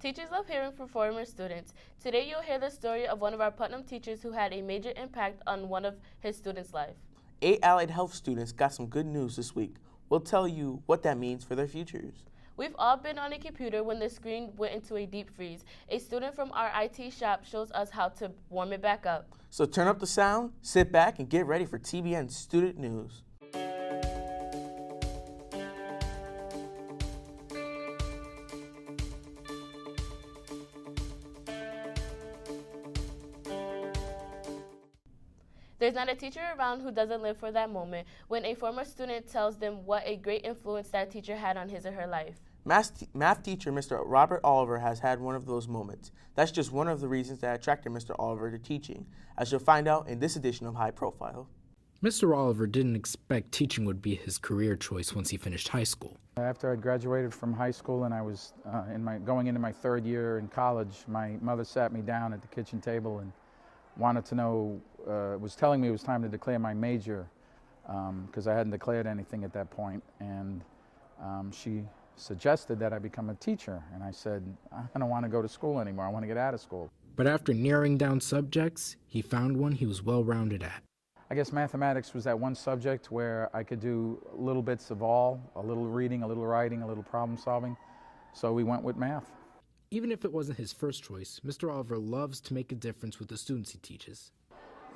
Teachers love hearing from former students. Today you'll hear the story of one of our Putnam teachers who had a major impact on one of his students' life. 8 allied health students got some good news this week. We'll tell you what that means for their futures. We've all been on a computer when the screen went into a deep freeze. A student from our IT shop shows us how to warm it back up. So turn up the sound, sit back, and get ready for TBN Student News. There's not a teacher around who doesn't live for that moment when a former student tells them what a great influence that teacher had on his or her life. Math teacher Mr. Robert Oliver has had one of those moments. That's just one of the reasons that attracted Mr. Oliver to teaching, as you'll find out in this edition of High Profile. Mr. Oliver didn't expect teaching would be his career choice once he finished high school. After I graduated from high school and I was going into my third year in college, my mother sat me down at the kitchen table and wanted to know, was telling me it was time to declare my major because I hadn't declared anything at that point. And she suggested that I become a teacher. And I said, I don't want to go to school anymore. I want to get out of school. But after narrowing down subjects, he found one he was well-rounded at. I guess mathematics was that one subject where I could do little bits of all, a little reading, a little writing, a little problem solving. So we went with math. Even if it wasn't his first choice, Mr. Oliver loves to make a difference with the students he teaches.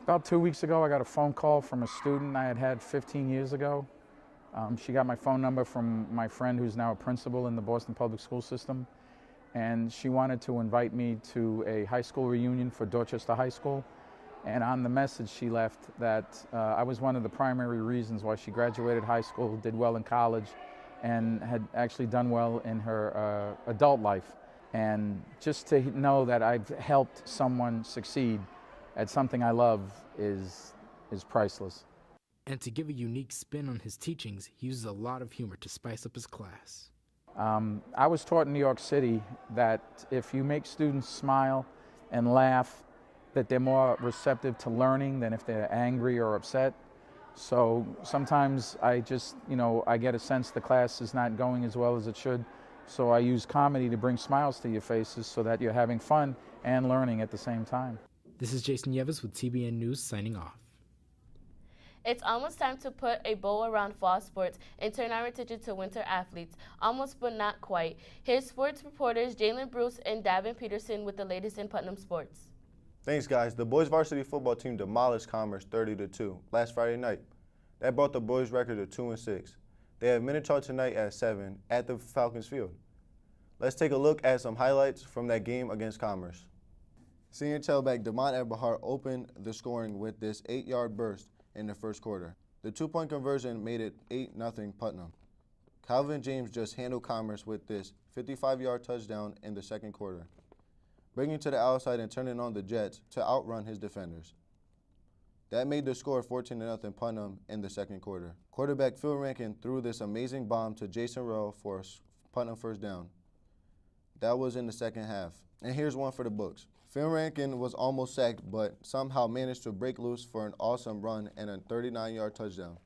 About 2 weeks ago, I got a phone call from a student I had 15 years ago. She got my phone number from my friend who's now a principal in the Boston Public School System. And she wanted to invite me to a high school reunion for Dorchester High School. And on the message she left that I was one of the primary reasons why she graduated high school, did well in college, and had actually done well in her adult life. And just to know that I've helped someone succeed at something I love is priceless. And to give a unique spin on his teachings, he uses a lot of humor to spice up his class. I was taught in New York City that if you make students smile and laugh, that they're more receptive to learning than if they're angry or upset. So sometimes I just, I get a sense the class is not going as well as it should. So I use comedy to bring smiles to your faces so that you're having fun and learning at the same time. This is Jason Yevis with TBN News signing off. It's almost time to put a bow around fall sports and turn our attention to winter athletes. Almost, but not quite. Here's sports reporters Jalen Bruce and Davin Peterson with the latest in Putnam sports. Thanks, guys. The boys varsity football team demolished Commerce 30-2 last Friday night. That brought the boys' record to 2-6. They have Minichaw tonight at 7 at the Falcons Field. Let's take a look at some highlights from that game against Commerce. Senior tailback Demont Eberhart opened the scoring with this 8-yard burst in the first quarter. The 2-point conversion made it 8-0 Putnam. Calvin James just handled Commerce with this 55-yard touchdown in the second quarter, bringing to the outside and turning on the Jets to outrun his defenders. That made the score 14-0 Putnam in the second quarter. Quarterback Phil Rankin threw this amazing bomb to Jason Rowe for a Putnam first down. That was in the second half. And here's one for the books. Phil Rankin was almost sacked, but somehow managed to break loose for an awesome run and a 39-yard touchdown.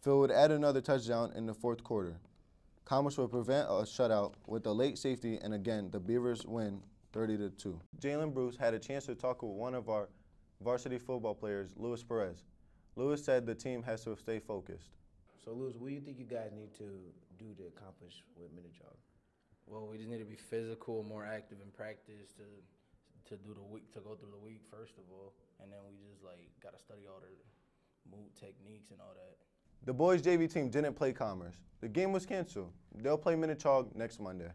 Phil would add another touchdown in the fourth quarter. Commerce would prevent a shutout with a late safety, and again, the Beavers win 30-2. Jalen Bruce had a chance to talk with one of our varsity football players, Luis Perez. Luis said the team has to stay focused. So, Luis, what do you think you guys need to do to accomplish with Minichaw? Well, we just need to be physical, more active in practice to go through the week first of all, and then we just got to study all the move techniques and all that. The boys' JV team didn't play Commerce. The game was canceled. They'll play Minichaw next Monday.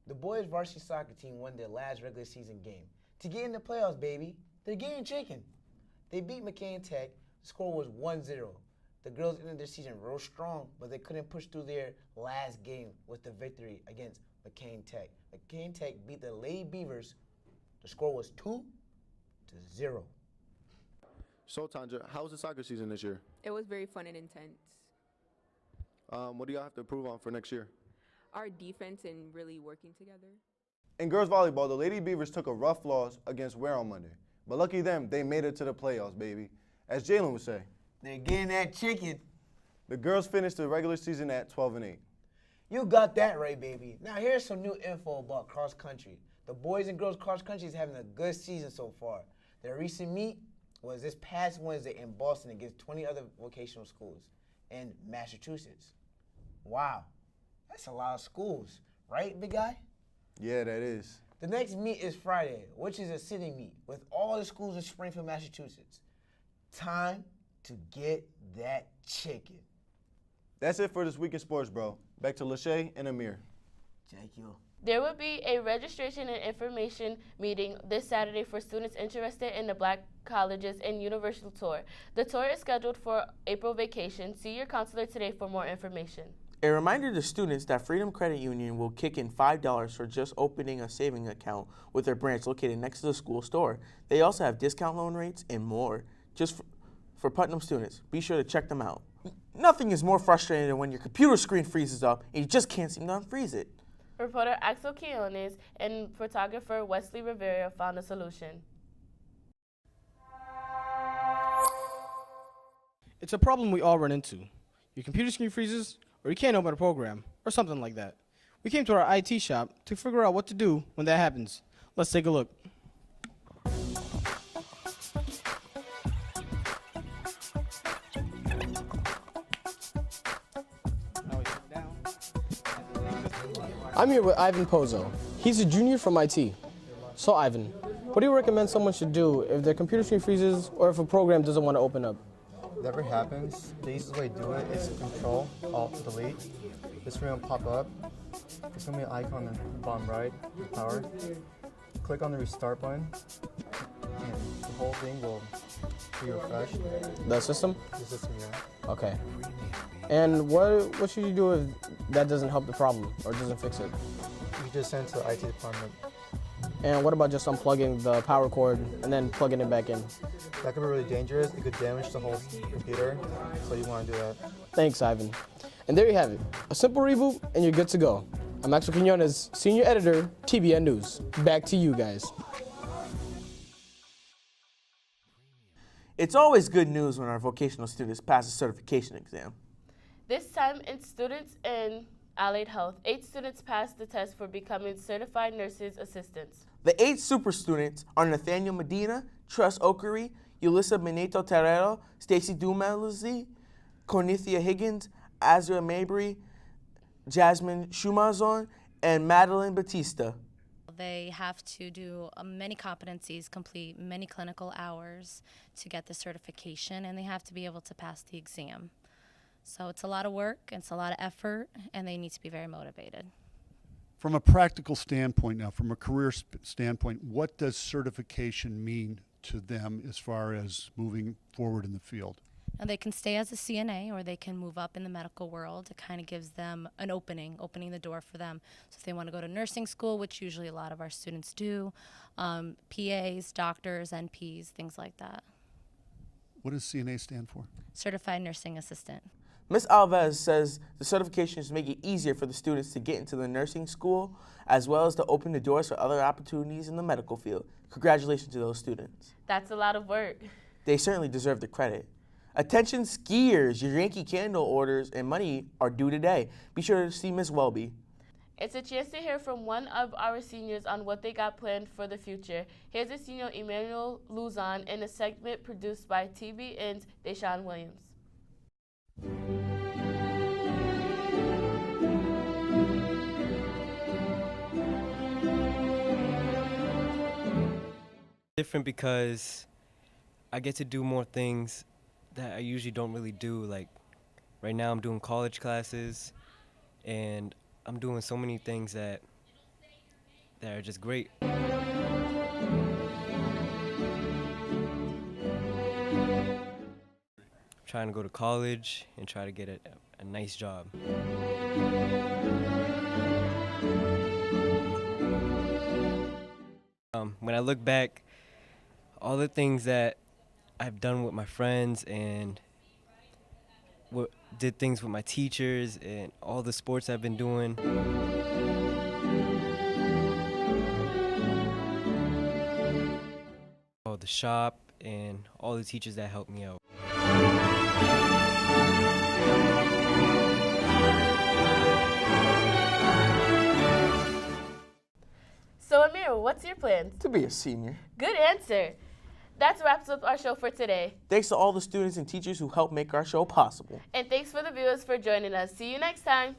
The boys' varsity soccer team won their last regular season game. To get in the playoffs, baby, they're getting chicken. They beat McCain Tech. The score was 1-0. The girls ended their season real strong, but they couldn't push through their last game with the victory against McCain Tech. McCain Tech beat the Lady Beavers. The score was 2-0. So, Tanja, how was the soccer season this year? It was very fun and intense. What do y'all have to improve on for next year? Our defense and really working together. In girls volleyball, the Lady Beavers took a rough loss against Ware on Monday. But lucky them, they made it to the playoffs, baby. As Jalen would say, they're getting that chicken. The girls finished the regular season at 12-8. You got that right, baby. Now here's some new info about cross country. The boys and girls cross country is having a good season so far. Their recent meet was this past Wednesday in Boston against 20 other vocational schools in Massachusetts. Wow, that's a lot of schools, right, big guy? Yeah, that is. The next meet is Friday, which is a city meet with all the schools in Springfield, Massachusetts. Time to get that chicken. That's it for this week in sports, bro. Back to Lachey and Amir. Thank you. There will be a registration and information meeting this Saturday for students interested in the Black Colleges and Universal Tour. The tour is scheduled for April vacation. See your counselor today for more information. A reminder to students that Freedom Credit Union will kick in $5 for just opening a savings account with their branch located next to the school store. They also have discount loan rates and more. Just for Putnam students, be sure to check them out. Nothing is more frustrating than when your computer screen freezes up and you just can't seem to unfreeze it. Reporter Axel Quiones and photographer Wesley Rivera found a solution. It's a problem we all run into. Your computer screen freezes, or you can't open a program, or something like that. We came to our IT shop to figure out what to do when that happens. Let's take a look. I'm here with Ivan Pozo. He's a junior from IT. So Ivan, what do you recommend someone should do if their computer screen freezes or if a program doesn't want to open up? Whatever happens, the easiest way to do it is Control, Alt, Delete. This screen will pop up. There's going to be an icon on the bottom right, power. Click on the restart button, and the whole thing will be refreshed. The system? The system, yeah. Okay. And what should you do if that doesn't help the problem or doesn't fix it? You just send it to the IT department. And what about just unplugging the power cord and then plugging it back in? That could be really dangerous. It could damage the whole computer, so you want to do that. Thanks, Ivan. And there you have it. A simple reboot and you're good to go. I'm Axel Quinones, Senior Editor, TBN News. Back to you guys. It's always good news when our vocational students pass a certification exam. This time, it's students in Allied Health. 8 students passed the test for becoming certified nurses assistants. The 8 super students are Nathaniel Medina, Trust Okari, Yulissa Benito Terrero, Stacy Dumelzi, Cornithia Higgins, Azra Mabry, Jasmine Shumazon, and Madeline Batista. They have to do many competencies, complete many clinical hours to get the certification, and they have to be able to pass the exam. So it's a lot of work, it's a lot of effort, and they need to be very motivated. From a practical standpoint now, from a career standpoint, what does certification mean to them as far as moving forward in the field? And they can stay as a CNA or they can move up in the medical world. It kind of gives them an opening the door for them. So if they want to go to nursing school, which usually a lot of our students do, PAs, doctors, NPs, things like that. What does CNA stand for? Certified Nursing Assistant. Ms. Alves says the certifications make it easier for the students to get into the nursing school, as well as to open the doors for other opportunities in the medical field. Congratulations to those students. That's a lot of work. They certainly deserve the credit. Attention skiers, your Yankee Candle orders and money are due today. Be sure to see Ms. Welby. It's a chance to hear from one of our seniors on what they got planned for the future. Here's the senior Emmanuel Luzon in a segment produced by TBN's Deshaun Williams. Different because I get to do more things that I usually don't really do. Like right now I'm doing college classes and I'm doing so many things that are just great. Trying to go to college and try to get a nice job. When I look back, all the things that I've done with my friends and did things with my teachers and all the sports I've been doing. All the shop and all the teachers that helped me out. Amir, what's your plans? To be a senior. Good answer. That wraps up our show for today. Thanks to all the students and teachers who helped make our show possible. And thanks for the viewers for joining us. See you next time.